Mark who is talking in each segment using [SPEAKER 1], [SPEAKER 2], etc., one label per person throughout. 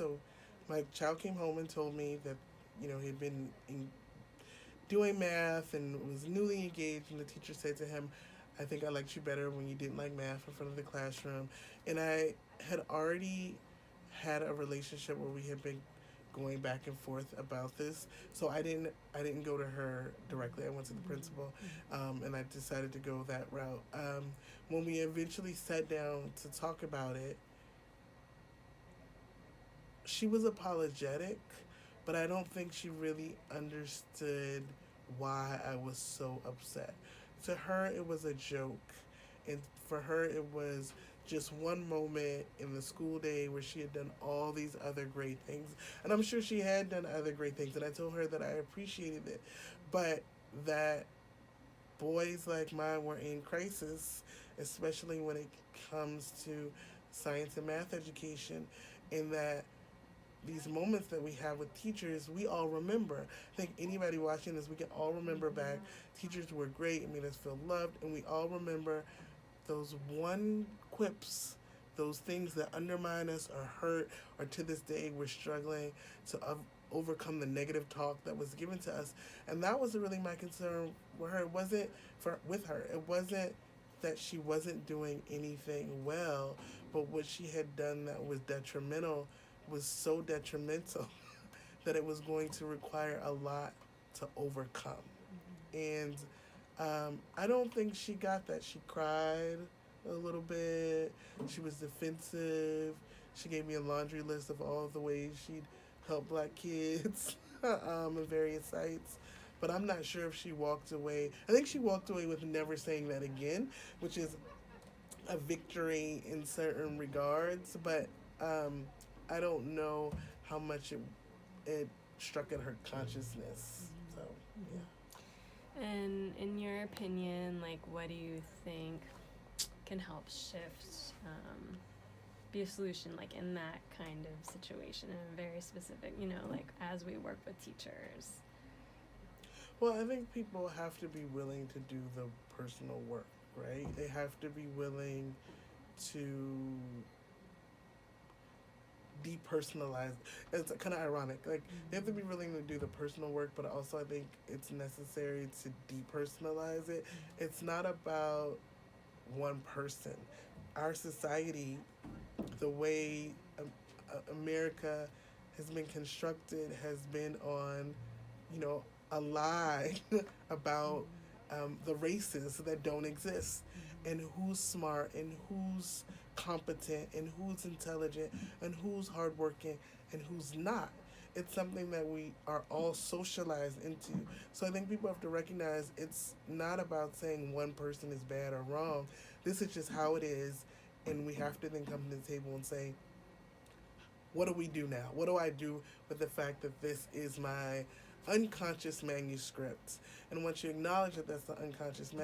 [SPEAKER 1] So my child came home and told me that, he'd been doing math and was newly engaged, and the teacher said to him, I think I liked you better when you didn't like math in front of the classroom. And I had already had a relationship where we had been going back and forth about this. So I didn't go to her directly. I went to the principal, and I decided to go that route. When we eventually sat down to talk about it, she was apologetic, but I don't think she really understood why I was so upset. To her, it was a joke, and for her, it was just one moment in the school day where she had done all these other great things. And I'm sure she had done other great things, and I told her that I appreciated it, but that boys like mine were in crisis, especially when it comes to science and math education, and that these moments that we have with teachers, we all remember. I think anybody watching this, we can all remember back. Teachers were great and made us feel loved, and we all remember those one quips, those things that undermine us or hurt, or to this day we're struggling to overcome the negative talk that was given to us. And that was really my concern with her. It wasn't with her. It wasn't that she wasn't doing anything well, but what she had done that was detrimental was so detrimental that it was going to require a lot to overcome. And I don't think she got that. She cried a little bit. She was defensive. She gave me a laundry list of all the ways she'd help black kids in various sites. But I'm not sure if she walked away. I think she walked away with never saying that again, which is a victory in certain regards. But I don't know how much it struck at her consciousness. So, yeah.
[SPEAKER 2] And in your opinion, like, what do you think can help shift, be a solution, like, in that kind of situation, in a very specific, like, as we work with teachers?
[SPEAKER 1] Well, I think people have to be willing to do the personal work, right? They have to be willing to depersonalize. It's kind of ironic. Like, they have to be willing to do the personal work, but also I think it's necessary to depersonalize it. It's not about one person. Our society, the way America has been constructed, has been on, a lie about the races that don't exist, and who's smart and who's competent and who's intelligent and who's hardworking and who's not. It's something that we are all socialized into. So I think people have to recognize it's not about saying one person is bad or wrong. This is just how it is, and we have to then come to the table and say, what do we do now? What do I do with the fact that this is my unconscious manuscript? And once you acknowledge that that's the unconscious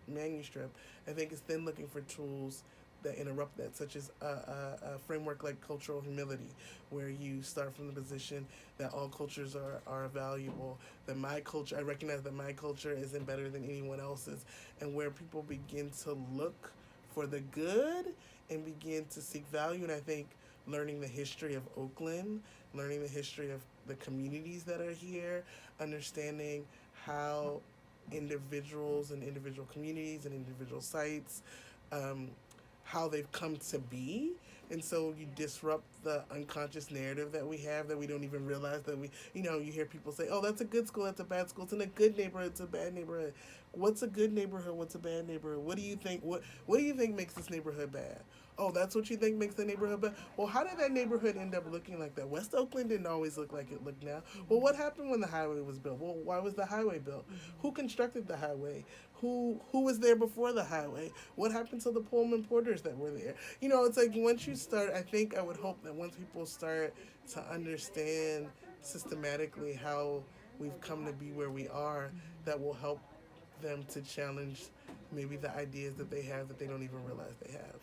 [SPEAKER 1] manuscript, I think it's then looking for tools that interrupt that, such as a framework like cultural humility, where you start from the position that all cultures are valuable, that my culture, I recognize that my culture isn't better than anyone else's, and where people begin to look for the good and begin to seek value. And I think learning the history of Oakland, learning the history of the communities that are here, understanding how individuals and individual communities and individual sites, how they've come to be. And so you disrupt the unconscious narrative that we have, that we don't even realize that you hear people say, oh, that's a good school, that's a bad school, it's in a good neighborhood, it's a bad neighborhood. What's a good neighborhood, what's a bad neighborhood? What do you think makes this neighborhood bad? Oh, that's what you think makes the neighborhood bad? Well, how did that neighborhood end up looking like that? West Oakland didn't always look like it looked now. Well, what happened when the highway was built? Well, why was the highway built? Who constructed the highway? Who was there before the highway? What happened to the Pullman porters that were there? It's like once you start, I would hope that once people start to understand systematically how we've come to be where we are, that will help them to challenge maybe the ideas that they have that they don't even realize they have.